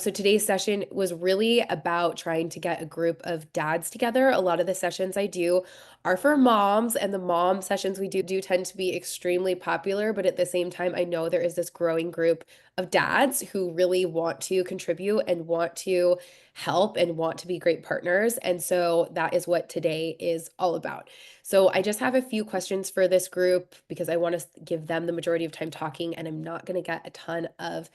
So today's session was really about trying to get a group of dads together. A lot of the sessions I do are for moms, and the mom sessions we do tend to be extremely popular, but at the same time, I know there is this growing group of dads who really want to contribute and want to help and want to be great partners. And so that is what today is all about. So I just have a few questions for this group because I want to give them the majority of time talking, and I'm not going to get a ton of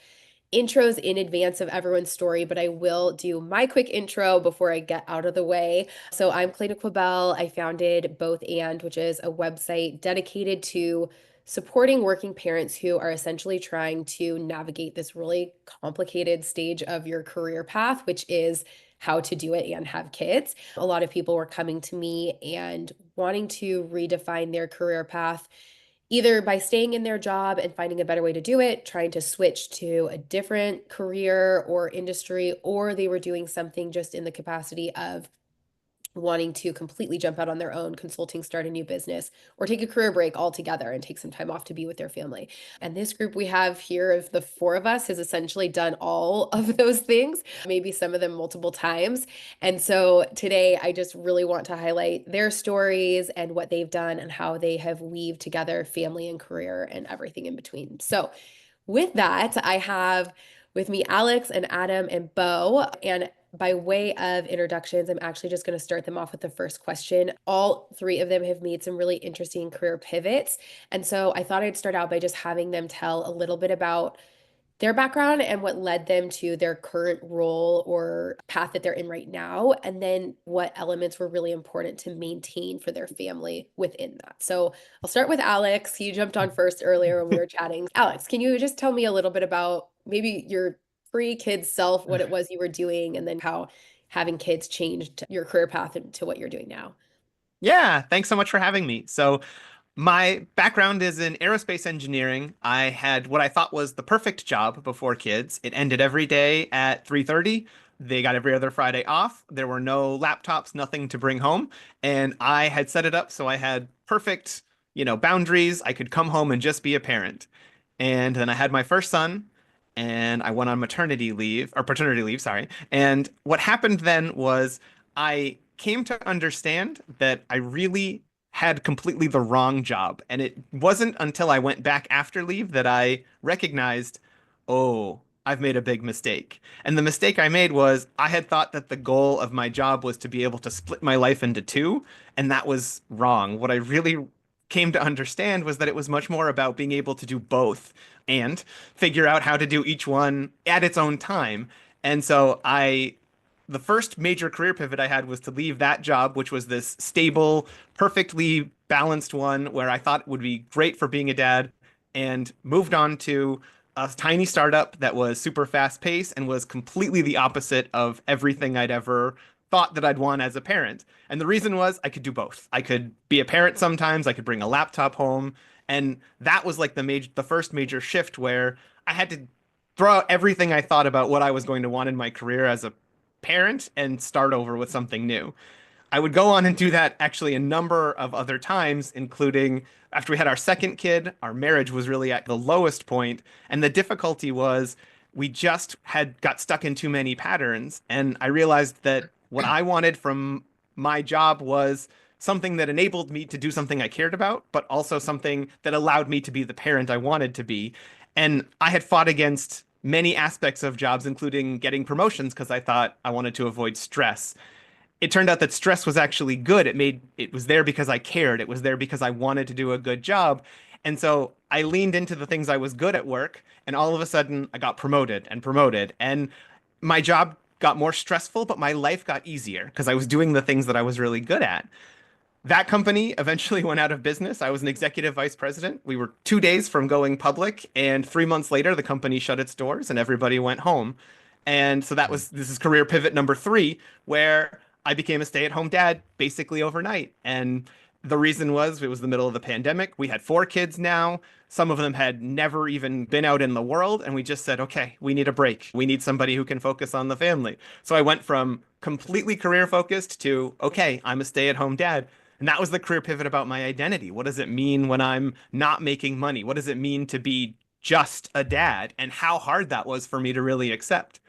intros in advance of everyone's story, but I will do my quick intro before I get out of the way. So I'm Clayton Quabell. I founded Both And, which is a website dedicated to supporting working parents who are essentially trying to navigate this really complicated stage of your career path, which is how to do it and have kids. A lot of people were coming to me and wanting to redefine their career path either by staying in their job and finding a better way to do it, trying to switch to a different career or industry, or they were doing something just in the capacity of wanting to completely jump out on their own, consulting, start a new business, or take a career break altogether and take some time off to be with their family. And this group we have here of the four of us has essentially done all of those things, maybe some of them multiple times. And so today I just really want to highlight their stories and what they've done and how they have weaved together family and career and everything in between. So with that, I have with me Alex and Adam and Bo. And by way of introductions, I'm actually just going to start them off with the first question. All three of them have made some really interesting career pivots. And so I thought I'd start out by just having them tell a little bit about their background and what led them to their current role or path that they're in right now, and then what elements were really important to maintain for their family within that. So I'll start with Alex. You jumped on first earlier when we were chatting. Alex, can you just tell me a little bit about maybe your pre-kids self, what it was you were doing, and then how having kids changed your career path into what you're doing now? Yeah, thanks so much for having me. So, my background is in aerospace engineering. I had what I thought was the perfect job before kids. It ended every day at 3:30. They got every other Friday off. There were no laptops, nothing to bring home, and I had set it up so I had perfect, boundaries. I could come home and just be a parent. And then I had my first son, and I went on maternity leave or paternity leave, sorry. And what happened then was I came to understand that I really had completely the wrong job. And it wasn't until I went back after leave that I recognized, oh, I've made a big mistake. And the mistake I made was I had thought that the goal of my job was to be able to split my life into two, and that was wrong. What I really came to understand was that it was much more about being able to do both and figure out how to do each one at its own time. And so the first major career pivot I had was to leave that job, which was this stable, perfectly balanced one where I thought would be great for being a dad, and moved on to a tiny startup that was super fast paced and was completely the opposite of everything I'd ever thought that I'd want as a parent. And the reason was I could do both. I could be a parent sometimes, I could bring a laptop home, and that was like the first major shift where I had to throw out everything I thought about what I was going to want in my career as a parent and start over with something new. I would go on and do that actually a number of other times, including after we had our second kid, our marriage was really at the lowest point, and the difficulty was we just had got stuck in too many patterns, and I realized that what I wanted from my job was something that enabled me to do something I cared about, but also something that allowed me to be the parent I wanted to be. And I had fought against many aspects of jobs, including getting promotions, because I thought I wanted to avoid stress. It turned out that stress was actually good. It was there because I cared. It was there because I wanted to do a good job. And so I leaned into the things I was good at work, and all of a sudden I got promoted and promoted. And my job got more stressful, but my life got easier because I was doing the things that I was really good at. That company eventually went out of business. I was an executive vice president. We were 2 days from going public, and 3 months later, the company shut its doors and everybody went home. And so this is career pivot number three, where I became a stay-at-home dad basically overnight. And the reason was it was the middle of the pandemic. We had four kids now. Some of them had never even been out in the world. And we just said, okay, we need a break. We need somebody who can focus on the family. So I went from completely career focused to, okay, I'm a stay-at-home dad. And that was the career pivot about my identity. What does it mean when I'm not making money? What does it mean to be just a dad? And how hard that was for me to really accept.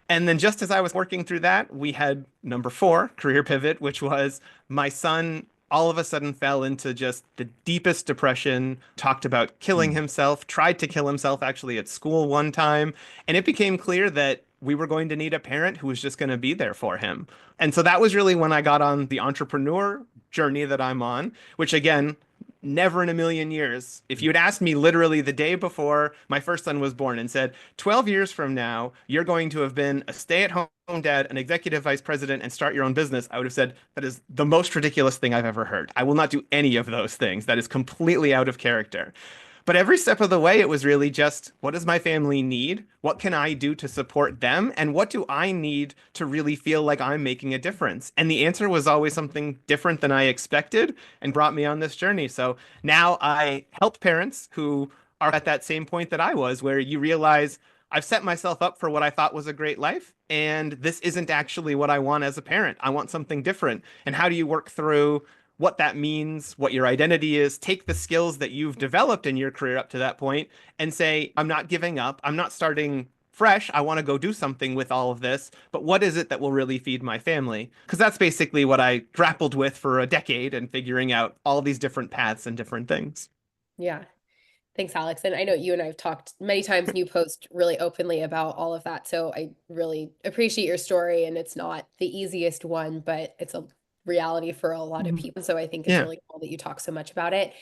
And then just as I was working through that, we had number four, career pivot, which was my son all of a sudden fell into just the deepest depression, talked about killing Mm. himself, tried to kill himself actually at school one time. And it became clear that we were going to need a parent who was just going to be there for him. And so that was really when I got on the entrepreneur journey that I'm on, which again, never in a million years. If you had asked me literally the day before my first son was born and said, 12 years from now, you're going to have been a stay-at-home dad, an executive vice president, and start your own business, I would have said, that is the most ridiculous thing I've ever heard. I will not do any of those things. That is completely out of character. But every step of the way, it was really just what does my family need? What can I do to support them? And what do I need to really feel like I'm making a difference? And the answer was always something different than I expected and brought me on this journey. So now I help parents who are at that same point that I was, where you realize I've set myself up for what I thought was a great life, and this isn't actually what I want as a parent. I want something different. And how do you work through what that means, what your identity is, take the skills that you've developed in your career up to that point and say, I'm not giving up. I'm not starting fresh. I want to go do something with all of this, but what is it that will really feed my family? Because that's basically what I grappled with for a decade and figuring out all these different paths and different things. Yeah. Thanks, Alex. And I know you and I have talked many times and you post really openly about all of that. So I really appreciate your story. And it's not the easiest one, but it's a reality for a lot of Mhm. people. So I think it's Yeah. really cool that you talk so much about it.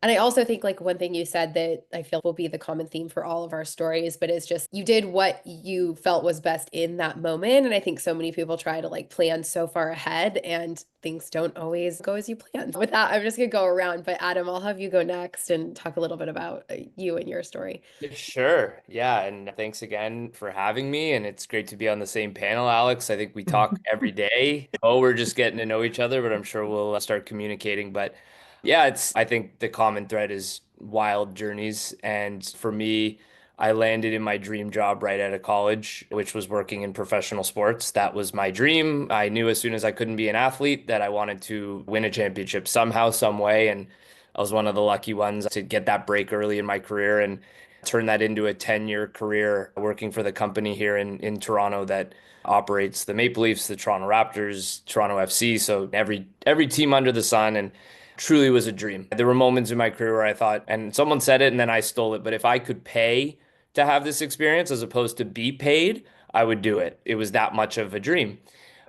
And I also think like one thing you said that I feel will be the common theme for all of our stories, but it's just you did what you felt was best in that moment. And I think so many people try to like plan so far ahead and things don't always go as you planned. With that, I'm just gonna go around, but Adam, I'll have you go next and talk a little bit about you and your story. Yeah, sure. Yeah. And thanks again for having me. And it's great to be on the same panel, Alex. I think we talk every day. Oh, we're just getting to know each other, but I'm sure we'll start communicating. But yeah, I think the common thread is wild journeys. And for me, I landed in my dream job right out of college, which was working in professional sports. That was my dream. I knew as soon as I couldn't be an athlete that I wanted to win a championship somehow, some way. And I was one of the lucky ones to get that break early in my career and turn that into a 10-year career working for the company here in Toronto that operates the Maple Leafs, the Toronto Raptors, Toronto FC. So every team under the sun, and truly was a dream. There were moments in my career where I thought, and someone said it and then I stole it, but if I could pay to have this experience as opposed to be paid, I would do it. It was that much of a dream.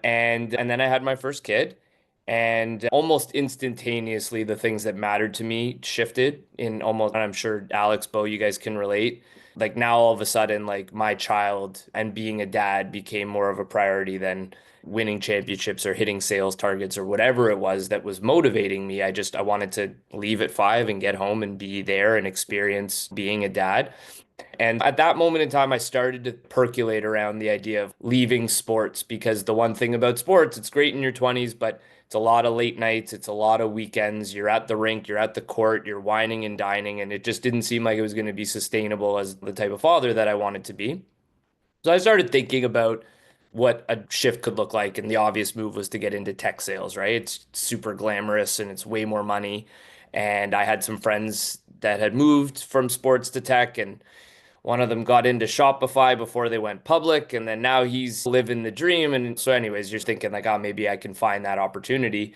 And then I had my first kid. And almost instantaneously, the things that mattered to me shifted in almost, and I'm sure Alex, Bo, you guys can relate. Like now, all of a sudden, like my child and being a dad became more of a priority than winning championships or hitting sales targets or whatever it was that was motivating me. I wanted to leave at 5 and get home and be there and experience being a dad. And at that moment in time, I started to percolate around the idea of leaving sports because the one thing about sports, it's great in your 20s, but it's a lot of late nights, it's a lot of weekends. You're at the rink, you're at the court, you're whining and dining, and it just didn't seem like it was going to be sustainable as the type of father that I wanted to be. So I started thinking about what a shift could look like, and the obvious move was to get into tech sales, right? It's super glamorous and it's way more money. And I had some friends that had moved from sports to tech, and one of them got into Shopify before they went public, and then now he's living the dream. And so, anyways, you're thinking like, oh, maybe I can find that opportunity.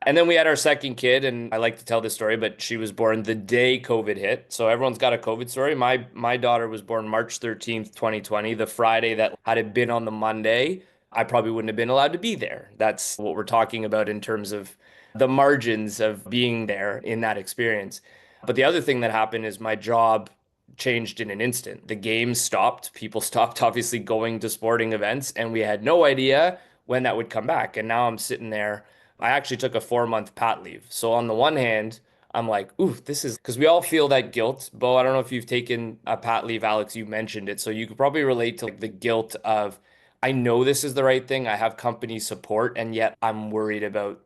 And then we had our second kid, and I like to tell this story, but she was born the day COVID hit. So everyone's got a COVID story. My daughter was born March 13th, 2020, the Friday that had it been on the Monday, I probably wouldn't have been allowed to be there. That's what we're talking about in terms of the margins of being there in that experience. But the other thing that happened is my job changed in an instant. The games stopped. People stopped obviously going to sporting events, and we had no idea when that would come back. And now I'm sitting there. I actually took a 4 month pat leave. So on the one hand, I'm like, ooh, this is because we all feel that guilt. Bo, I don't know if you've taken a pat leave, Alex, you mentioned it. So you could probably relate to like the guilt of, I know this is the right thing. I have company support, and yet I'm worried about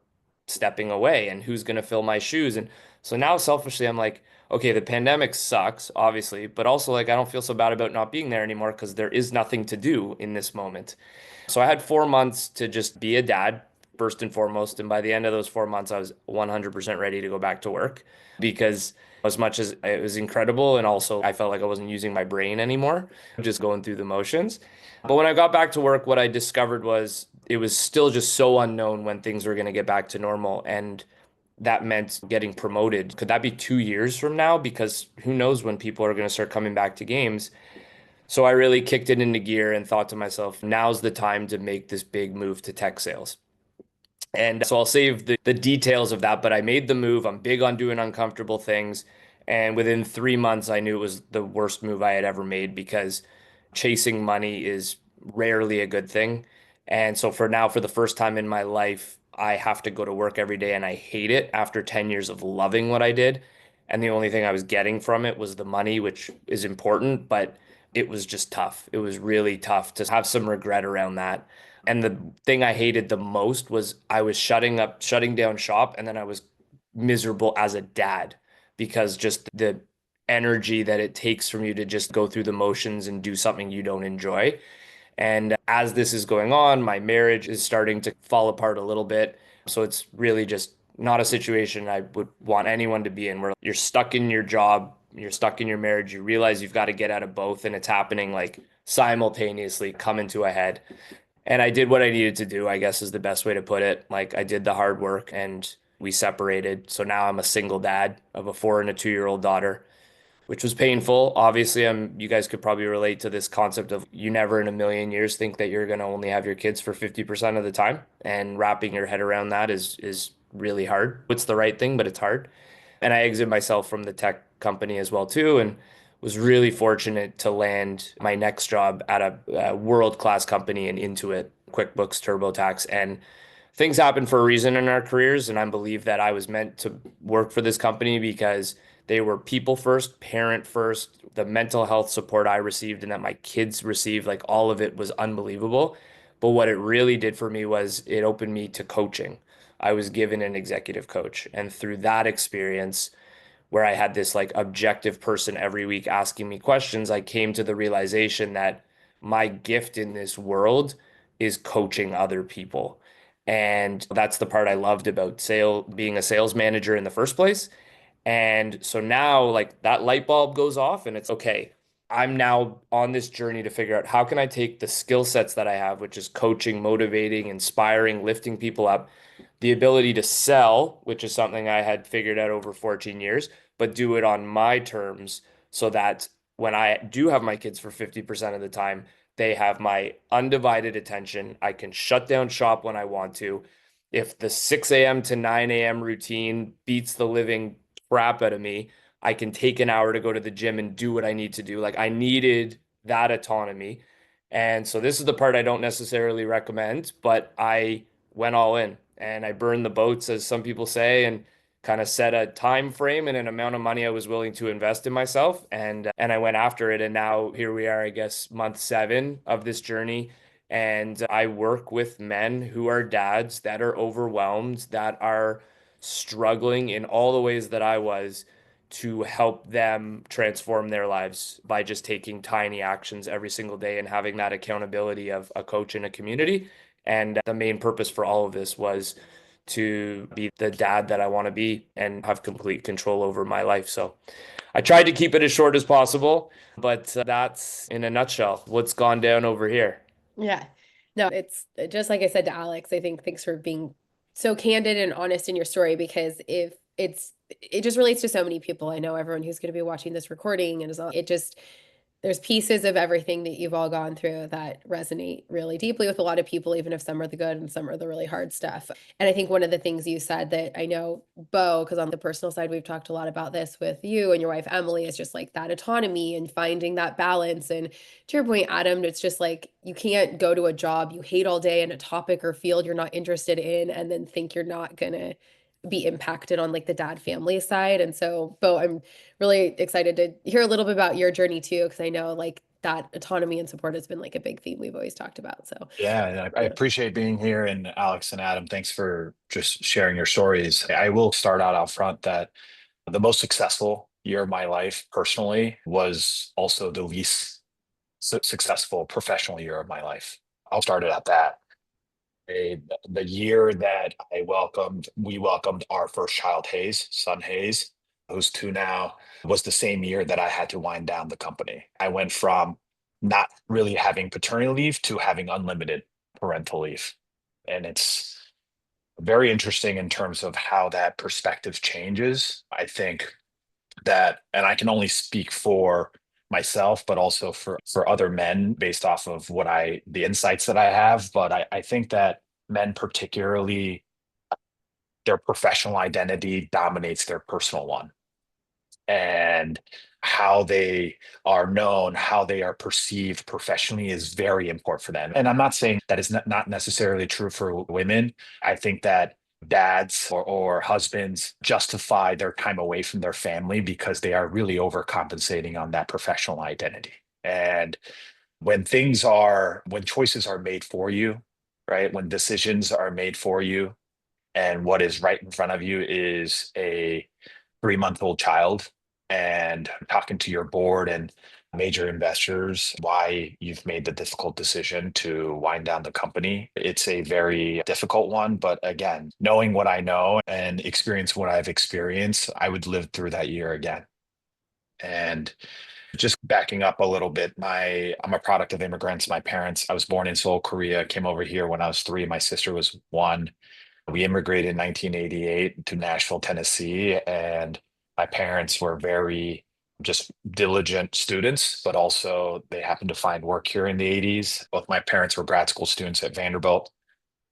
stepping away and who's going to fill my shoes. And so now selfishly, I'm like, okay, the pandemic sucks, obviously, but also like I don't feel so bad about not being there anymore because there is nothing to do in this moment. So I had 4 months to just be a dad, first and foremost. And by the end of those 4 months, I was 100% ready to go back to work because as much as it was incredible. And also, I felt like I wasn't using my brain anymore, just going through the motions. But when I got back to work, what I discovered was it was still just so unknown when things were going to get back to normal. And that meant getting promoted. Could that be 2 years from now? Because who knows when people are going to start coming back to games. So I really kicked it into gear and thought to myself, now's the time to make this big move to tech sales. And so I'll save the details of that, but I made the move. I'm big on doing uncomfortable things. And within 3 months, I knew it was the worst move I had ever made because chasing money is rarely a good thing. And so for now, for the first time in my life, I have to go to work every day and I hate it after 10 years of loving what I did. And the only thing I was getting from it was the money, which is important, but it was just tough. It was really tough to have some regret around that. And the thing I hated the most was I was shutting down shop, and then I was miserable as a dad because just the energy that it takes from you to just go through the motions and do something you don't enjoy. And as this is going on, my marriage is starting to fall apart a little bit. So it's really just not a situation I would want anyone to be in where you're stuck in your job, you're stuck in your marriage, you realize you've got to get out of both, and it's happening like simultaneously coming to a head. And I did what I needed to do, I guess is the best way to put it. Like I did the hard work and we separated. So now I'm a single dad of a 4 and a 2-year-old daughter, which was painful. Obviously, you guys could probably relate to this concept of you never in a million years think that you're going to only have your kids for 50% of the time. And wrapping your head around that is really hard. It's the right thing, but it's hard. And I exited myself from the tech company as well too, and was really fortunate to land my next job at a world-class company in Intuit, QuickBooks, TurboTax, and things happen for a reason in our careers, and I believe that I was meant to work for this company because they were people first, parent first, the mental health support I received and that my kids received, like all of it was unbelievable. But what it really did for me was it opened me to coaching. I was given an executive coach, and through that experience, where I had this like objective person every week asking me questions, I came to the realization that my gift in this world is coaching other people. And that's the part I loved about being a sales manager in the first place. And so now like that light bulb goes off and it's okay. I'm now on this journey to figure out how can I take the skill sets that I have, which is coaching, motivating, inspiring, lifting people up, the ability to sell, which is something I had figured out over 14 years, but do it on my terms so that when I do have my kids for 50% of the time, they have my undivided attention. I can shut down shop when I want to. If the 6 a.m. to 9 a.m. routine beats the living crap out of me, I can take an hour to go to the gym and do what I need to do. Like I needed that autonomy. And so this is the part I don't necessarily recommend, but I went all in and I burned the boats, as some people say, and kind of set a time frame and an amount of money I was willing to invest in myself. And I went after it. And now here we are, I guess, month 7 of this journey. And I work with men who are dads that are overwhelmed, that are struggling in all the ways that I was to help them transform their lives by just taking tiny actions every single day and having that accountability of a coach in a community. And the main purpose for all of this was to be the dad that I want to be and have complete control over my life. So I tried to keep it as short as possible, but that's in a nutshell what's gone down over here. Yeah. No, it's just like I said to Alex, I think thanks for being so candid and honest in your story because if it just relates to so many people. I know everyone who's going to be watching this recording and it just there's pieces of everything that you've all gone through that resonate really deeply with a lot of people, even if some are the good and some are the really hard stuff. And I think one of the things you said that I know, Bo, because on the personal side, we've talked a lot about this with you and your wife, Emily, is just like that autonomy and finding that balance. And to your point, Adam, it's just like you can't go to a job you hate all day in a topic or field you're not interested in and then think you're not going to be impacted on like the dad family side. And so, Bo, I'm really excited to hear a little bit about your journey too, because I know like that autonomy and support has been like a big theme we've always talked about. So, Yeah, and I yeah. appreciate being here. And Alex and Adam, thanks for just sharing your stories. I will start out front that the most successful year of my life personally was also the least successful professional year of my life. I'll start it at that. The year that we welcomed our first child, son Hayes. who's two now, was the same year that I had to wind down the company. I went from not really having paternity leave to having unlimited parental leave. And it's very interesting in terms of how that perspective changes. I think that, and I can only speak for myself, but also for other men based off of the insights that I have. But I think that men particularly, their professional identity dominates their personal one, and how they are known, how they are perceived professionally is very important for them. And I'm not saying that is not necessarily true for women. I think that dads or husbands justify their time away from their family because they are really overcompensating on that professional identity. And when choices are made for you, right? When decisions are made for you, and what is right in front of you is a 3-month-old child, and talking to your board and major investors why you've made the difficult decision to wind down the company. It's a very difficult one, but again, knowing what I know and experience what I've experienced, I would live through that year again. And just backing up a little bit, I'm a product of immigrants. I was born in Seoul, Korea, came over here when I was 3. My sister was 1. We immigrated in 1988 to Nashville, Tennessee, and my parents were very just diligent students, but also they happened to find work here in the 80s. Both my parents were grad school students at Vanderbilt.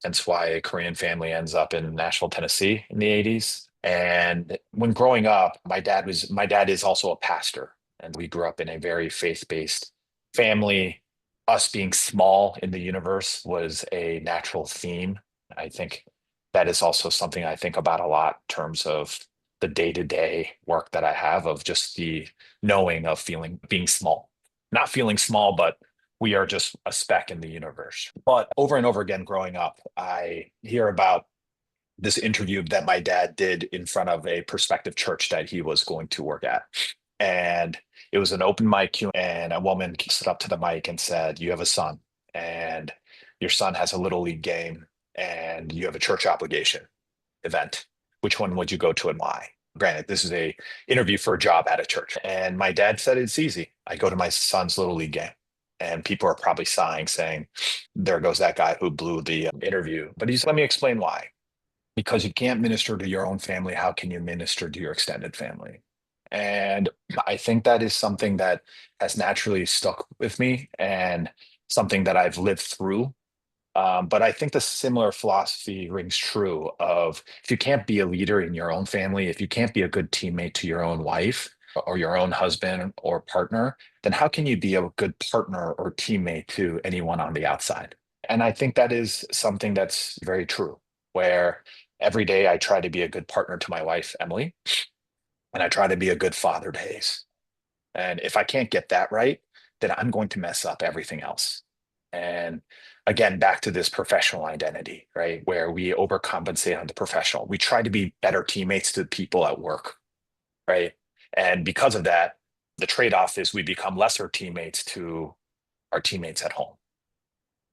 That's why a Korean family ends up in Nashville, Tennessee in the 80s. And when growing up, my dad is also a pastor, and we grew up in a very faith-based family. Us being small in the universe was a natural theme. I think that is also something I think about a lot in terms of the day-to-day work that I have, of just the knowing of being small, not feeling small, but we are just a speck in the universe. But over and over again, growing up, I hear about this interview that my dad did in front of a prospective church that he was going to work at. And it was an open mic, and a woman stood up to the mic and said, "You have a son, and your son has a little league game, and you have a church obligation event. Which one would you go to and why?" Granted, this is a interview for a job at a church. And my dad said, "It's easy. I go to my son's little league game." And people are probably sighing, saying, "There goes that guy who blew the interview." But he said, "Let me explain why. Because you can't minister to your own family, how can you minister to your extended family?" And I think that is something that has naturally stuck with me, and something that I've lived through. But I think the similar philosophy rings true of, if you can't be a leader in your own family, if you can't be a good teammate to your own wife or your own husband or partner, then how can you be a good partner or teammate to anyone on the outside? And I think that is something that's very true, where every day I try to be a good partner to my wife, Emily, and I try to be a good father to Hayes. And if I can't get that right, then I'm going to mess up everything else. And again, back to this professional identity, right? Where we overcompensate on the professional. We try to be better teammates to people at work, right? And because of that, the trade-off is we become lesser teammates to our teammates at home.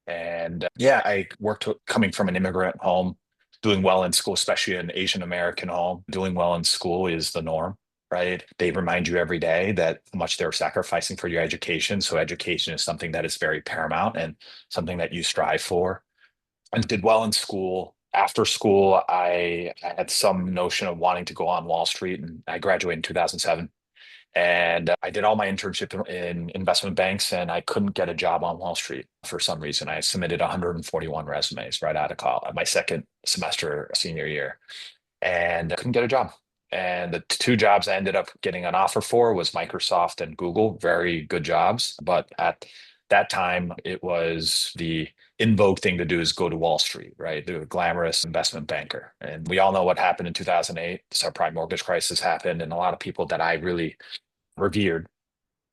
And yeah, I worked coming from an immigrant home, doing well in school, especially an Asian American home. Doing well in school is the norm, right? They remind you every day that how much they're sacrificing for your education. So education is something that is very paramount and something that you strive for. And did well in school. After school, I had some notion of wanting to go on Wall Street, and I graduated in 2007. And I did all my internship in investment banks, and I couldn't get a job on Wall Street for some reason. I submitted 141 resumes right out of college, my second semester, senior year, and I couldn't get a job. And the two jobs I ended up getting an offer for was Microsoft and Google, very good jobs. But at that time, it was the in vogue thing to do is go to Wall Street, right? The glamorous investment banker. And we all know what happened in 2008. The subprime mortgage crisis happened, and a lot of people that I really revered,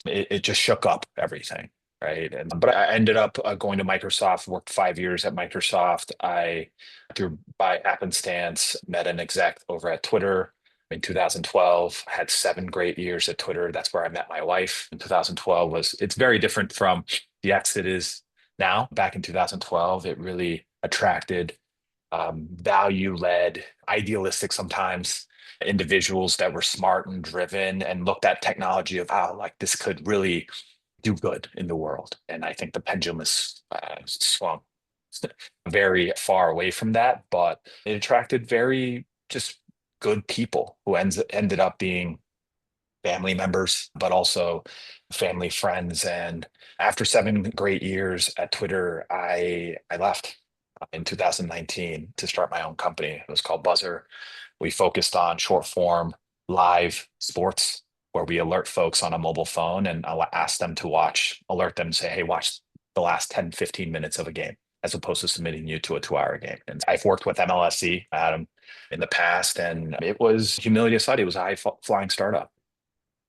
it just shook up everything, right? But I ended up going to Microsoft, worked 5 years at Microsoft. I, through by happenstance, met an exec over at Twitter in 2012. Had 7 great years at Twitter. That's where I met my wife. In 2012 it's very different from the X it is now. Back in 2012, it really attracted value-led, idealistic sometimes individuals that were smart and driven and looked at technology of how like this could really do good in the world. And I think the pendulum has swung very far away from that, but it attracted very just good people who ended up being family members, but also family friends. And after 7 great years at Twitter, I left in 2019 to start my own company. It was called Buzzer. We focused on short form live sports where we alert folks on a mobile phone and I'll ask them to alert them and say, hey, watch the last 10, 15 minutes of a game, as opposed to submitting you to a 2 hour game. And I've worked with MLSE, Adam, in the past, and it was humility aside, it was a high flying startup.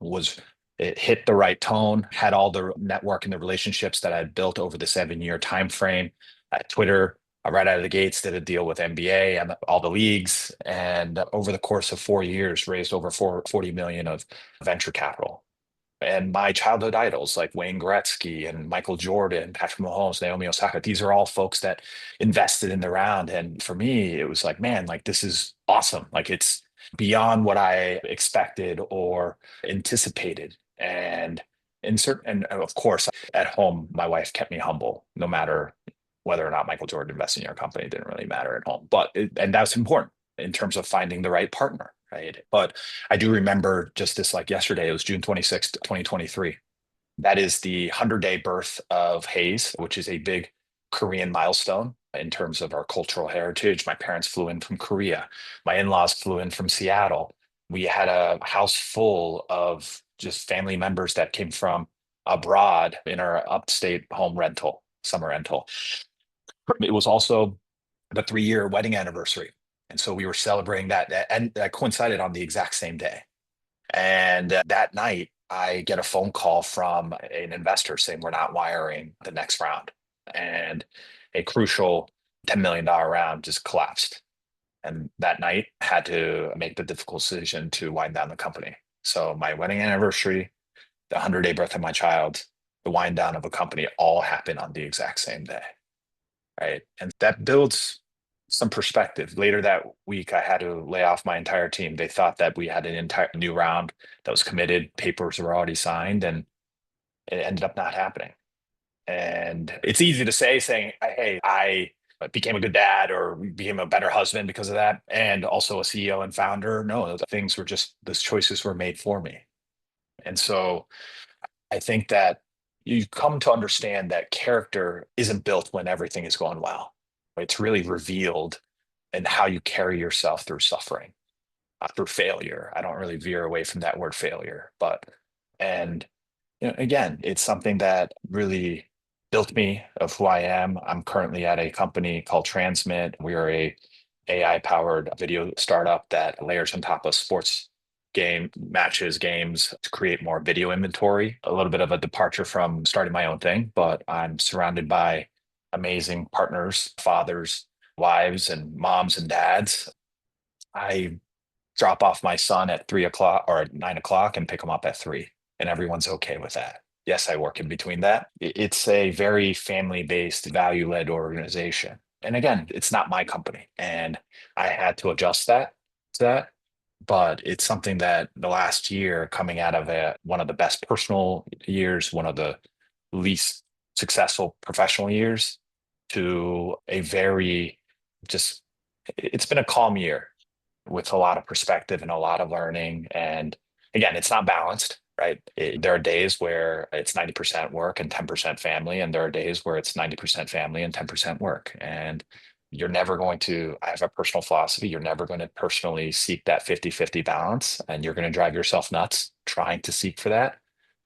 It hit the right tone, had all the network and the relationships that I'd built over the 7 year time frame at Twitter. Right out of the gates, did a deal with NBA and all the leagues, and over the course of 4 years, raised over 40 million of venture capital. And my childhood idols like Wayne Gretzky and Michael Jordan, Patrick Mahomes, Naomi Osaka, these are all folks that invested in the round. And for me, it was like, man, like this is awesome. Like it's beyond what I expected or anticipated. And and of course, at home, my wife kept me humble, no matter whether or not Michael Jordan invested in your company. It didn't really matter at home. And that's important in terms of finding the right partner, right? But I do remember just this like yesterday, it was June 26th, 2023. That is the 100-day birth of Hayes, which is a big Korean milestone in terms of our cultural heritage. My parents flew in from Korea. My in-laws flew in from Seattle. We had a house full of just family members that came from abroad in our upstate home rental, summer rental. It was also the 3 year wedding anniversary. And so we were celebrating that, and that coincided on the exact same day. And that night, I get a phone call from an investor saying we're not wiring the next round. And a crucial $10 million round just collapsed. And that night, had to make the difficult decision to wind down the company. So my wedding anniversary, the 100-day birth of my child, the wind down of a company all happened on the exact same day. Right. And that builds some perspective. Later that week, I had to lay off my entire team. They thought that we had an entire new round that was committed, papers were already signed, and it ended up not happening. And it's easy to saying, hey, I became a good dad or became a better husband because of that, and also a CEO and founder. No, those choices were made for me. And so I think that you come to understand that character isn't built when everything is going well. It's really revealed in how you carry yourself through suffering, through failure. I don't really veer away from that word failure, and again, it's something that really built me of who I am. I'm currently at a company called Transmit. We are a AI powered video startup that layers on top of sports games to create more video inventory. A little bit of a departure from starting my own thing, but I'm surrounded by amazing partners, fathers, wives, and moms and dads. I drop off my son at 3 o'clock or at 9 o'clock and pick him up at 3, and everyone's okay with that. Yes, I work in between that. It's a very family based, value led organization. And again, it's not my company. And I had to adjust to that. But it's something that the last year, coming out of one of the best personal years, one of the least successful professional years, to a very just, it's been a calm year with a lot of perspective and a lot of learning. And again, it's not balanced, right? There are days where it's 90% work and 10% family, and there are days where it's 90% family and 10% work. And I have a personal philosophy, you're never going to personally seek that 50-50 balance, and you're going to drive yourself nuts trying to seek for that.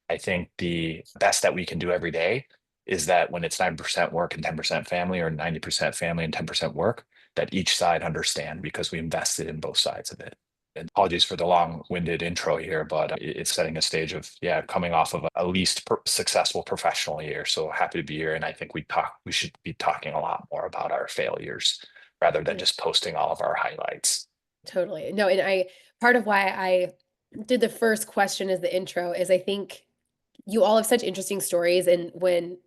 I think the best that we can do every day is that when it's 9% work and 10% family, or 90% family and 10% work, that each side understand, because we invested in both sides of it. And apologies for the long-winded intro here, but it's setting a stage of, coming off of a least successful professional year. So happy to be here. And I think we should be talking a lot more about our failures rather than just posting all of our highlights. Totally. No, and part of why I did the first question as the intro is I think you all have such interesting stories. And when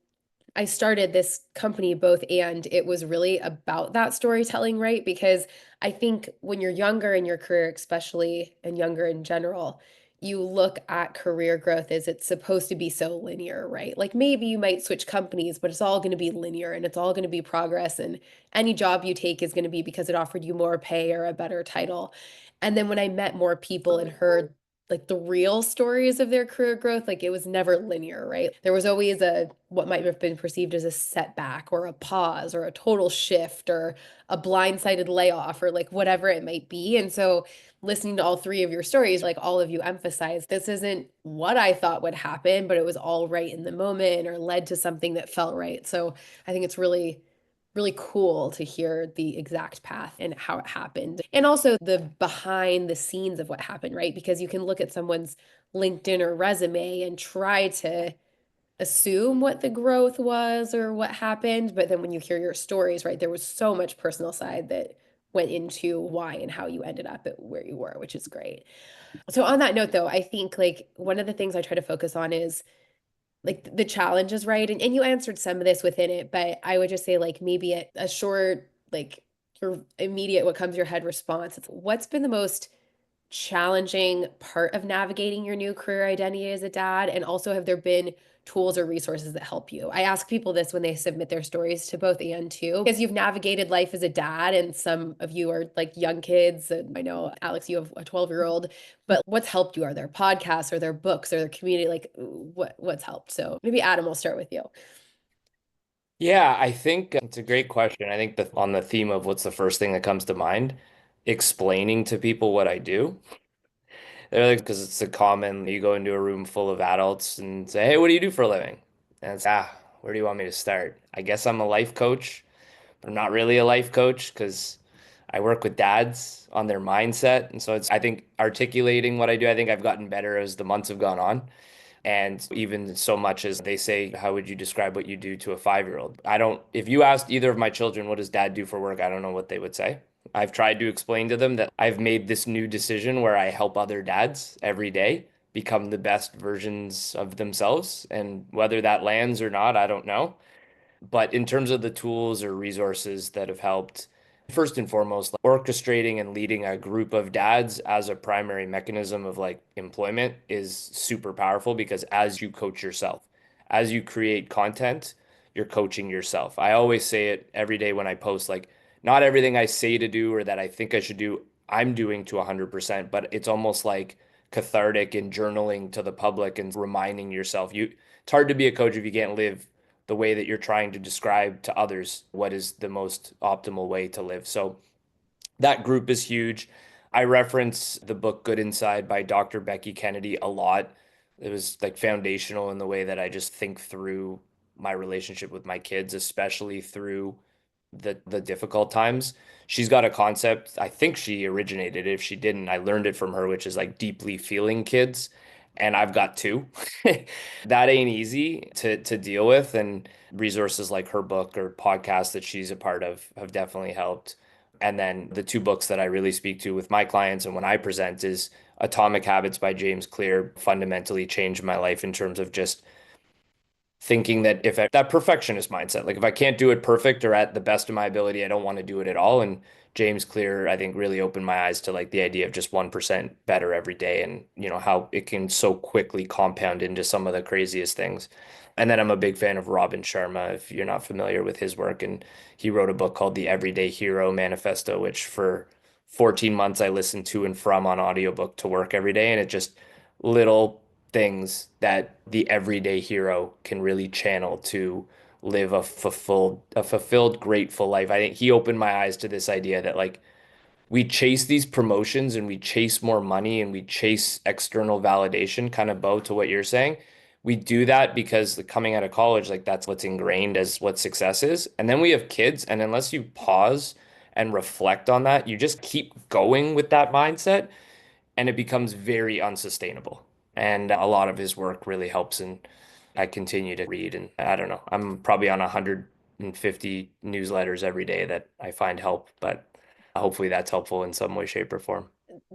I started this company both and it was really about that storytelling, right? Because I think when you're younger in your career, especially and younger in general, you look at career growth as it's supposed to be so linear, right? Like maybe you might switch companies, but it's all going to be linear and it's all going to be progress. And any job you take is going to be because it offered you more pay or a better title. And then when I met more people and heard like the real stories of their career growth, like it was never linear, right? There was always a what might have been perceived as a setback or a pause or a total shift or a blindsided layoff or like whatever it might be. And so listening to all three of your stories, like all of you emphasize, this isn't what I thought would happen, but it was all right in the moment or led to something that felt right. So I think it's really cool to hear the exact path and how it happened. And also the behind the scenes of what happened, right? Because you can look at someone's LinkedIn or resume and try to assume what the growth was or what happened. But then when you hear your stories, right, there was so much personal side that went into why and how you ended up at where you were, which is great. So on that note, though, I think like one of the things I try to focus on is like the challenges, right? And you answered some of this within it, but I would just say like maybe a short, like your immediate, what comes to your head response. It's what's been the most challenging part of navigating your new career identity as a dad? And also, have there been tools or resources that help you? I ask people this when they submit their stories to both and too, because you've navigated life as a dad, and some of you are like young kids. And I know, Alex, you have a 12-year-old, but what's helped you? Are there podcasts or their books or their community? Like what's helped? So maybe Adam, will start with you. Yeah, I think it's a great question. I think that on the theme of what's the first thing that comes to mind, explaining to people what I do. They're like, because it's a common, you go into a room full of adults and say, hey, what do you do for a living? And it's, where do you want me to start? I guess I'm a life coach, but I'm not really a life coach because I work with dads on their mindset. And so I think articulating what I do, I think I've gotten better as the months have gone on. And even so much as they say, how would you describe what you do to a 5-year-old? I don't, if you asked either of my children, what does dad do for work? I don't know what they would say. I've tried to explain to them that I've made this new decision where I help other dads every day become the best versions of themselves. And whether that lands or not, I don't know. But in terms of the tools or resources that have helped, first and foremost, like orchestrating and leading a group of dads as a primary mechanism of like employment is super powerful because as you coach yourself, as you create content, you're coaching yourself. I always say it every day when I post, like, not everything I say to do or that I think I should do, I'm doing to 100%, but it's almost like cathartic and journaling to the public and reminding yourself. It's hard to be a coach if you can't live the way that you're trying to describe to others what is the most optimal way to live. So that group is huge. I reference the book Good Inside by Dr. Becky Kennedy a lot. It was like foundational in the way that I just think through my relationship with my kids, especially through the difficult times. She's got a concept, I think she originated it. If she didn't, I learned it from her, which is like deeply feeling kids. And I've got two. That ain't easy to deal with. And resources like her book or podcast that she's a part of have definitely helped. And then the two books that I really speak to with my clients and when I present is Atomic Habits by James Clear fundamentally changed my life in terms of just thinking that that perfectionist mindset, like if I can't do it perfect or at the best of my ability, I don't want to do it at all. And James Clear, I think, really opened my eyes to like the idea of just 1% better every day and, how it can so quickly compound into some of the craziest things. And then I'm a big fan of Robin Sharma, if you're not familiar with his work. And he wrote a book called The Everyday Hero Manifesto, which for 14 months I listened to and from on audiobook to work every day. And it just little things that the everyday hero can really channel to live a fulfilled, grateful life. I think he opened my eyes to this idea that like we chase these promotions and we chase more money and we chase external validation, kind of bow to what you're saying. We do that because coming out of college, like that's what's ingrained as what success is. And then we have kids, and unless you pause and reflect on that, you just keep going with that mindset and it becomes very unsustainable. And a lot of his work really helps. And I continue to read, and I don't know, I'm probably on 150 newsletters every day that I find help, but hopefully that's helpful in some way, shape, or form.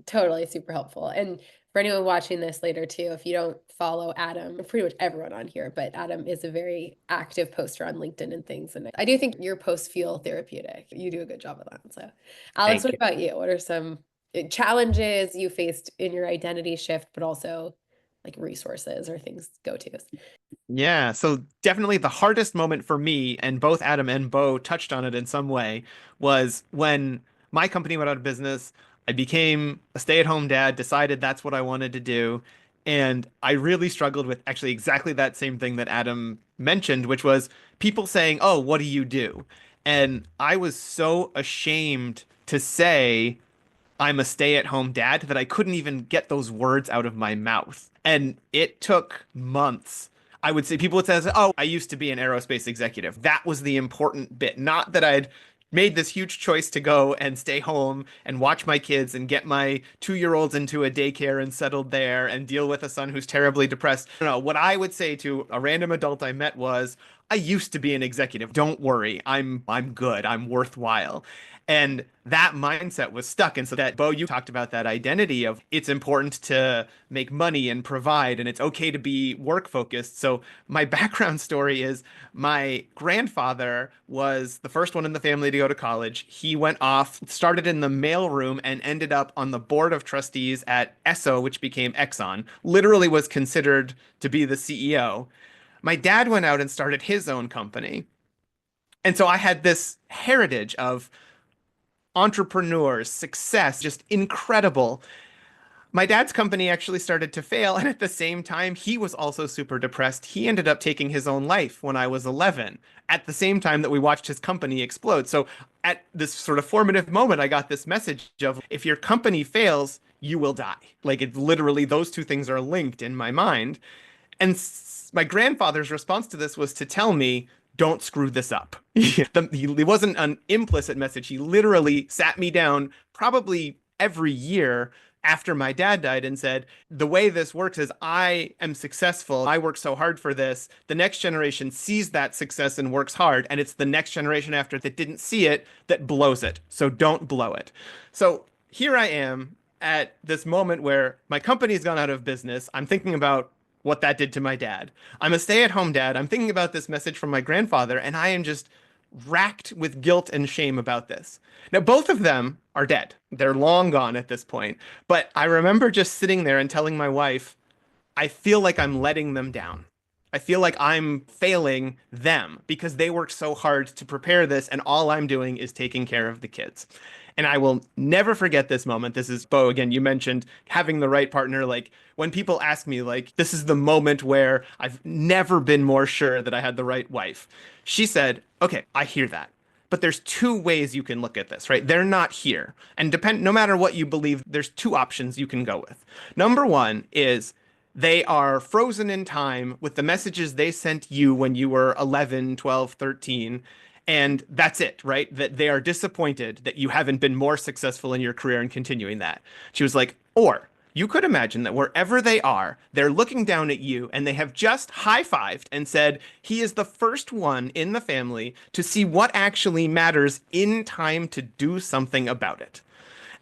totally super helpful. And for anyone watching this later too, if you don't follow Adam, pretty much everyone on here, but Adam is a very active poster on LinkedIn and things. And I do think your posts feel therapeutic. You do a good job of that. So, Alex, Thank what you. about you? What are some challenges you faced in your identity shift, but also like resources or things go-tos? Yeah, so definitely the hardest moment for me, and both Adam and Bo touched on it in some way, was when my company went out of business. I became a stay-at-home dad, decided that's what I wanted to do, and I really struggled with actually exactly that same thing that Adam mentioned, which was people saying, "Oh, what do you do?" And I was so ashamed to say I'm a stay-at-home dad that I couldn't even get those words out of my mouth. And it took months. I would say people would say, "Oh, I used to be an aerospace executive." That was the important bit, not that I'd made this huge choice to go and stay home and watch my kids and get my 2-year-olds into a daycare and settled there and deal with a son who's terribly depressed. No, what I would say to a random adult I met was, "I used to be an executive. Don't worry. I'm good. I'm worthwhile." And that mindset was stuck. And so that, Bo, you talked about that identity of it's important to make money and provide, and it's okay to be work focused. So my background story is my grandfather was the first one in the family to go to college. He went off, started in the mailroom, and ended up on the board of trustees at Esso, which became Exxon, literally was considered to be the CEO. My dad went out and started his own company. And so I had this heritage of entrepreneurs, success, just incredible. My dad's company actually started to fail, and at the same time, he was also super depressed. He ended up taking his own life when I was 11, at the same time that we watched his company explode. So, at this sort of formative moment, I got this message of if your company fails, you will die. Like, it literally, those two things are linked in my mind. And my grandfather's response to this was to tell me, don't screw this up. It wasn't an implicit message. He literally sat me down probably every year after my dad died and said, the way this works is I am successful. I work so hard for this. The next generation sees that success and works hard. And it's the next generation after that didn't see it that blows it. So don't blow it. So here I am at this moment where my company's gone out of business. I'm thinking about what that did to my dad. I'm a stay-at-home dad. I'm thinking about this message from my grandfather, and I am just racked with guilt and shame about this. Now, both of them are dead. They're long gone at this point. But I remember just sitting there and telling my wife, I feel like I'm letting them down. I feel like I'm failing them because they worked so hard to prepare this, and all I'm doing is taking care of the kids. And I will never forget this moment. This is Bo again. You mentioned having the right partner. Like when people ask me, like, this is the moment where I've never been more sure that I had the right wife. She said, okay, I hear that. But there's two ways you can look at this, right? They're not here. And no matter what you believe, there's two options you can go with. Number one is they are frozen in time with the messages they sent you when you were 11, 12, 13, and that's it, right? That they are disappointed that you haven't been more successful in your career and continuing that. She was like, or you could imagine that wherever they are, they're looking down at you and they have just high-fived and said, he is the first one in the family to see what actually matters in time to do something about it.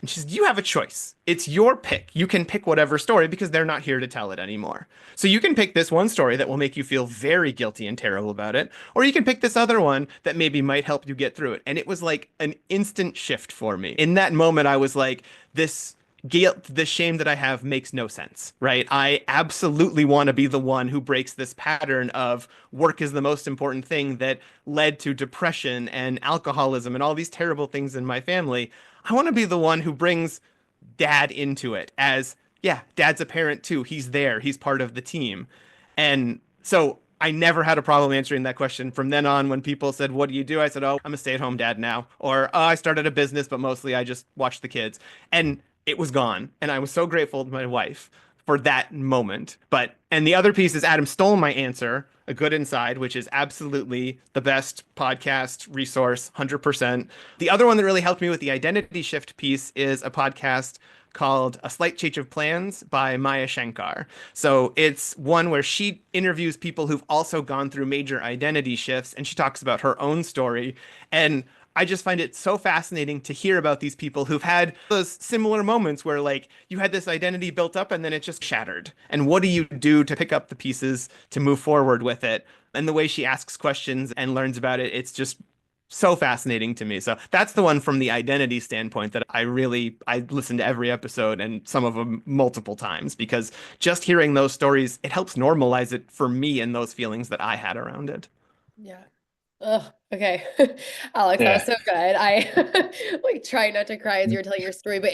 And she says, you have a choice. It's your pick. You can pick whatever story because they're not here to tell it anymore. So you can pick this one story that will make you feel very guilty and terrible about it, or you can pick this other one that maybe might help you get through it. And it was like an instant shift for me. In that moment, I was like, this guilt, the shame that I have makes no sense, right? I absolutely want to be the one who breaks this pattern of work is the most important thing that led to depression and alcoholism and all these terrible things in my family. I want to be the one who brings dad into it as, yeah, dad's a parent too. He's there. He's part of the team. And so I never had a problem answering that question. From then on, when people said, what do you do? I said, oh, I'm a stay-at-home dad now. Or oh, I started a business, but mostly I just watch the kids. And it was gone. And I was so grateful to my wife for that moment. And the other piece is Adam stole my answer, A Good Inside, which is absolutely the best podcast resource, 100%. The other one that really helped me with the identity shift piece is a podcast called A Slight Change of Plans by Maya Shankar. So it's one where she interviews people who've also gone through major identity shifts, and she talks about her own story. And I just find it so fascinating to hear about these people who've had those similar moments where like you had this identity built up and then it just shattered. And what do you do to pick up the pieces to move forward with it? And the way she asks questions and learns about it, it's just so fascinating to me. So that's the one from the identity standpoint that I listen to every episode and some of them multiple times because just hearing those stories, it helps normalize it for me and those feelings that I had around it. Yeah. Oh, okay. Alex, that was Yeah. so good. I like try not to cry as you're telling your story, but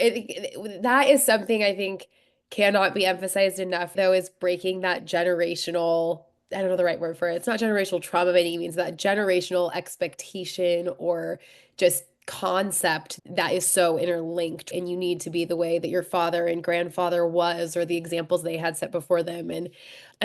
that is something I think cannot be emphasized enough, though, is breaking that generational, I don't know the right word for it. It's not generational trauma by any means, that generational expectation or just concept that is so interlinked. And you need to be the way that your father and grandfather was, or the examples they had set before them. And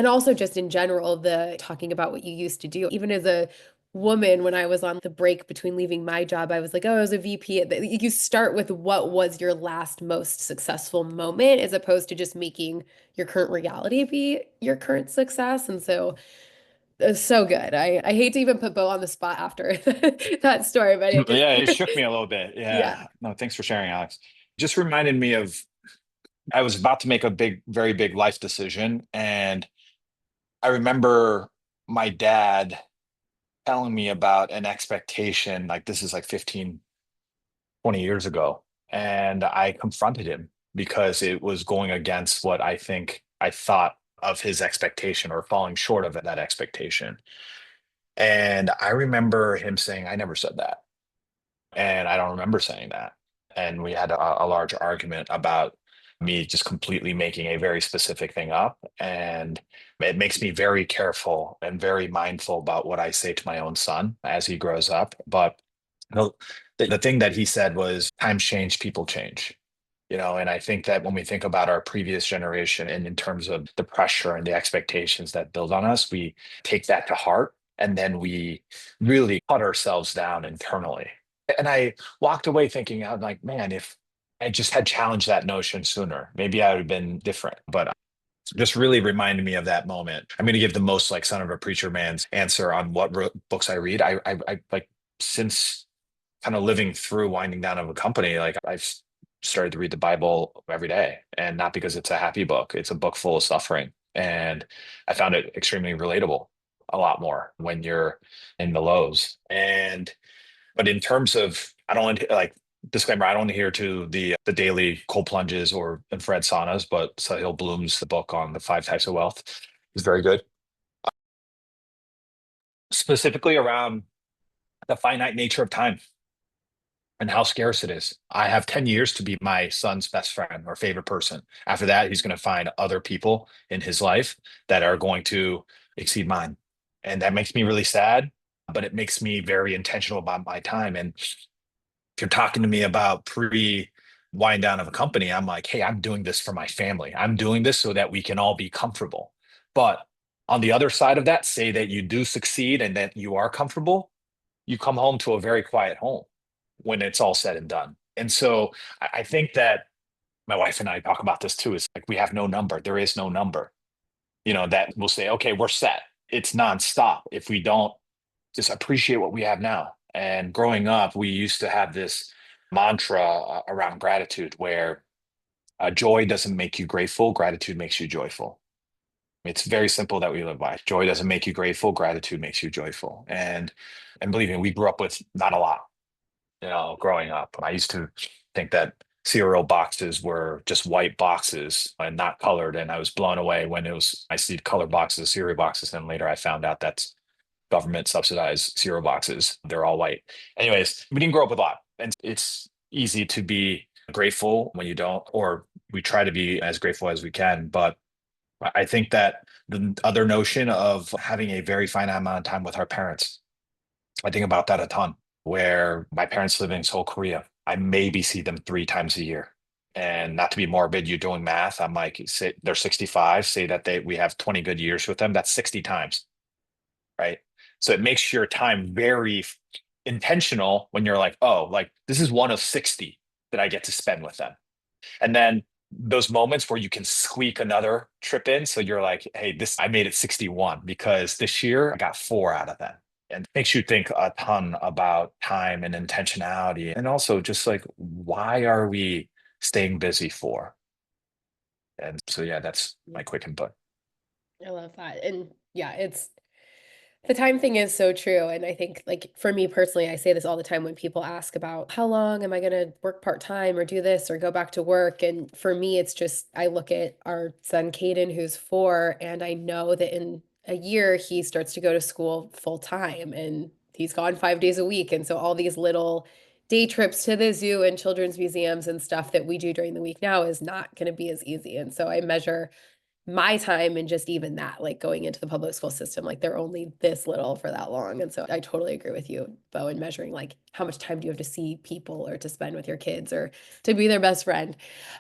also just in general, the talking about what you used to do, even as a woman, when I was on the break between leaving my job, I was like, oh, I was a VP. You start with what was your last most successful moment as opposed to just making your current reality be your current success. And so it's so good. I hate to even put Bo on the spot after that story, but it just, Yeah, it shook me a little bit. yeah. Yeah. No, thanks for sharing, Alex. Just reminded me of I was about to make a very big life decision. And I remember my dad telling me about an expectation, like this is like 15, 20 years ago. And I confronted him because it was going against what I think I thought of his expectation or falling short of that expectation. And I remember him saying, I never said that. And I don't remember saying that. And we had a large argument about me just completely making a very specific thing up. And it makes me very careful and very mindful about what I say to my own son as he grows up. But the, the thing that he said was times change, people change. And I think that when we think about our previous generation and in terms of the pressure and the expectations that build on us, we take that to heart and then we really cut ourselves down internally. And I walked away thinking, I'm like, man, if I just had challenged that notion sooner, maybe I would have been different. But just really reminded me of that moment. I'm going to give the most like son of a preacher man's answer on what books I read. I like since kind of living through winding down of a company, like I've started to read the Bible every day, and not because it's a happy book. It's a book full of suffering. And I found it extremely relatable a lot more when you're in the lows. But in terms of, I don't want to like disclaimer, I don't adhere to the daily cold plunges or infrared saunas, but Sahil Bloom's the book on the 5 types of wealth is very good, specifically around the finite nature of time and how scarce it is. I have 10 years to be my son's best friend or favorite person. After that, he's going to find other people in his life that are going to exceed mine. And that makes me really sad, but it makes me very intentional about my time. And if you're talking to me about wind down of a company, I'm like, hey, I'm doing this for my family. I'm doing this so that we can all be comfortable. But on the other side of that, say that you do succeed and that you are comfortable, you come home to a very quiet home when it's all said and done. And so I think that my wife and I talk about this too. It's like we have no number. There is no number, that we'll say, okay, we're set. It's nonstop if we don't just appreciate what we have now. And growing up, we used to have this mantra around gratitude where joy doesn't make you grateful, gratitude makes you joyful. It's very simple that we live by. Joy doesn't make you grateful, gratitude makes you joyful. And believe me, we grew up with not a lot, growing up. I used to think that cereal boxes were just white boxes and not colored. And I was blown away when I see color boxes, cereal boxes. And later I found out that's government subsidized cereal boxes. They're all white. Anyways, we didn't grow up with a lot. And it's easy to be grateful when you don't, or we try to be as grateful as we can. But I think that the other notion of having a very finite amount of time with our parents, I think about that a ton, where my parents live in Seoul, Korea. I maybe see them 3 times a year. And not to be morbid, you're doing math. I'm like, say they're 65, say that we have 20 good years with them. That's 60 times, right? So it makes your time very intentional when you're like, oh, like this is one of 60 that I get to spend with them. And then those moments where you can squeak another trip in. So you're like, hey, I made it 61 because this year I got 4 out of that. and makes you think a ton about time and intentionality. And also just like, why are we staying busy for? And so, yeah, that's my quick input. I love that. And yeah, it's the time thing is so true. And I think, like, for me personally, I say this all the time when people ask about how long am I going to work part-time or do this or go back to work. And for me, it's just, I look at our son, Caden, who's 4, and I know that in a year he starts to go to school full time and he's gone 5 days a week. And so all these little day trips to the zoo and children's museums and stuff that we do during the week now is not going to be as easy. And so I measure my time and just even that, like going into the public school system, like they're only this little for that long. And so I totally agree with you, Bo, in measuring like how much time do you have to see people or to spend with your kids or to be their best friend.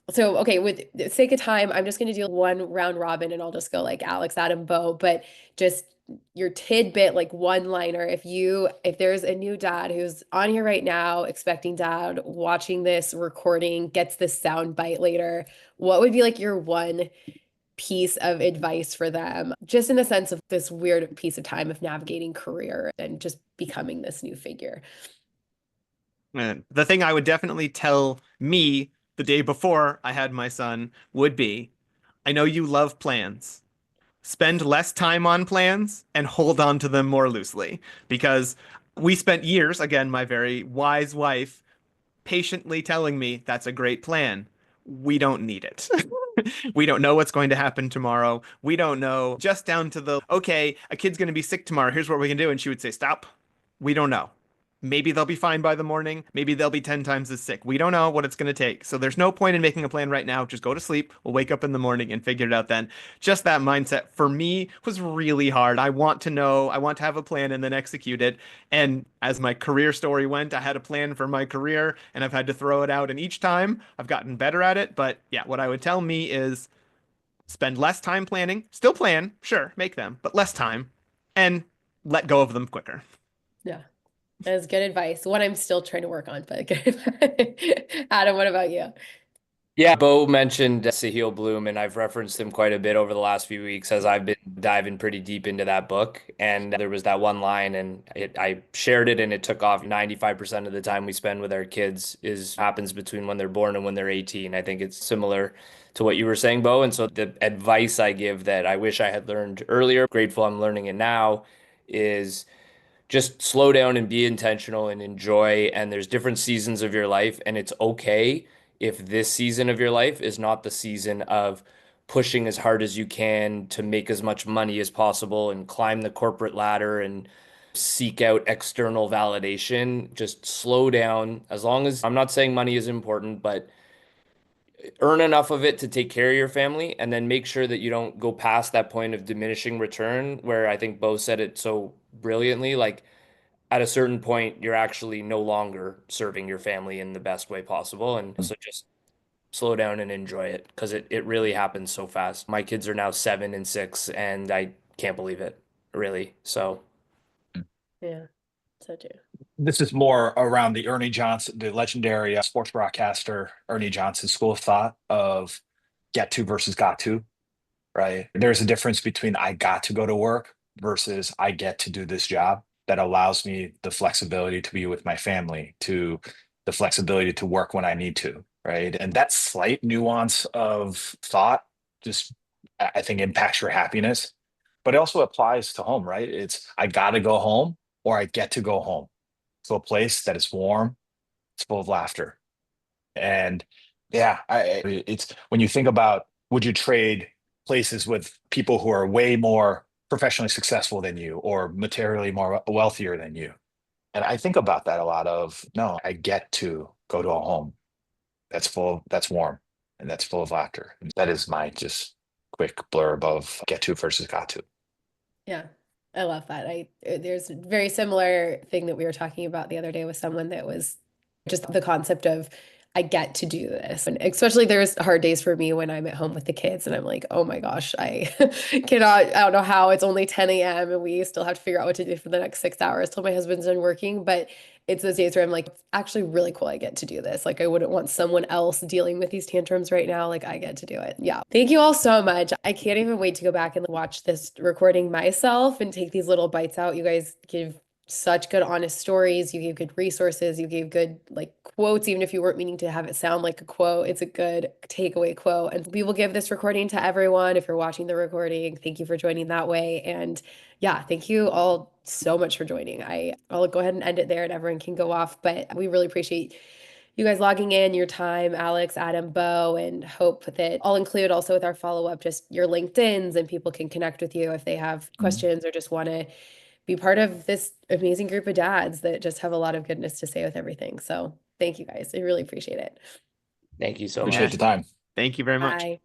So, okay, with the sake of time, I'm just going to do one round robin and I'll just go like Alex, Adam, Bo, but just your tidbit, like one liner. If there's a new dad who's on here right now, expecting dad, watching this recording, gets this sound bite later, what would be like your one piece of advice for them, just in the sense of this weird piece of time of navigating career and just becoming this new figure? And the thing I would definitely tell me the day before I had my son would be, I know you love plans. Spend less time on plans and hold on to them more loosely. Because we spent years, again, my very wise wife, patiently telling me that's a great plan. We don't need it. We don't know what's going to happen tomorrow. We don't know, just down to the, okay, a kid's going to be sick tomorrow. Here's what we can do. And she would say, stop. We don't know. Maybe they'll be fine by the morning. Maybe they'll be 10 times as sick. We don't know what it's going to take. So there's no point in making a plan right now. Just go to sleep. We'll wake up in the morning and figure it out then. Just that mindset for me was really hard. I want to know, I want to have a plan and then execute it. And as my career story went, I had a plan for my career and I've had to throw it out. And each time I've gotten better at it. But yeah, what I would tell me is spend less time planning. Still plan, sure, make them, but less time and let go of them quicker. Yeah, that's good advice. One I'm still trying to work on, but good. Adam, what about you? Yeah, Bo mentioned Sahil Bloom, and I've referenced him quite a bit over the last few weeks as I've been diving pretty deep into that book. And there was that one line, and I shared it, and it took off. 95% of the time we spend with our kids is happens between when they're born and when they're 18. I think it's similar to what you were saying, Bo. And so the advice I give that I wish I had learned earlier, grateful I'm learning it now, is just slow down and be intentional and enjoy. And there's different seasons of your life, and it's okay if this season of your life is not the season of pushing as hard as you can to make as much money as possible and climb the corporate ladder and seek out external validation. Just slow down. As long as I'm not saying money is important, but earn enough of it to take care of your family and then make sure that you don't go past that point of diminishing return where I think Bo said it so brilliantly. Like, at a certain point, you're actually no longer serving your family in the best way possible. And so just slow down and enjoy it because it really happens so fast. My kids are now 7 and 6, and I can't believe it, really. So, Yeah, so true. This is more around the Ernie Johnson, the legendary sports broadcaster Ernie Johnson school of thought of get to versus got to, right? There's a difference between I got to go to work versus I get to do this job that allows me the flexibility to be with my family, to the flexibility to work when I need to, right? And that slight nuance of thought just, I think, impacts your happiness, but it also applies to home, right? It's I got to go home or I get to go home to a place that is warm, it's full of laughter. And yeah, it's when you think about would you trade places with people who are way more professionally successful than you or materially more wealthier than you? And I think about that a lot of no, I get to go to a home that's warm and that's full of laughter. And that is my just quick blurb of get to versus got to. Yeah, I love that. There's a very similar thing that we were talking about the other day with someone that was just the concept of I get to do this. And especially there's hard days for me when I'm at home with the kids and I'm like, oh my gosh, I cannot, I don't know how it's only 10 a.m. and we still have to figure out what to do for the next 6 hours till my husband's done working. But it's those days where I'm like, it's actually really cool I get to do this. Like I wouldn't want someone else dealing with these tantrums right now. Like I get to do it. Yeah. Thank you all so much. I can't even wait to go back and watch this recording myself and take these little bites out. You guys give such good, honest stories. You gave good resources. You gave good like quotes, even if you weren't meaning to have it sound like a quote. It's a good takeaway quote. And we will give this recording to everyone. If you're watching the recording, thank you for joining that way. And yeah, thank you all so much for joining. I'll go ahead and end it there and everyone can go off. But we really appreciate you guys logging in your time, Alex, Adam, Bo, and hope that I'll include also with our follow-up just your LinkedIns and people can connect with you if they have questions or just want to be part of this amazing group of dads that just have a lot of goodness to say with everything. So thank you guys. I really appreciate it. Thank you so Appreciate much. the time. Thank you very much. Bye.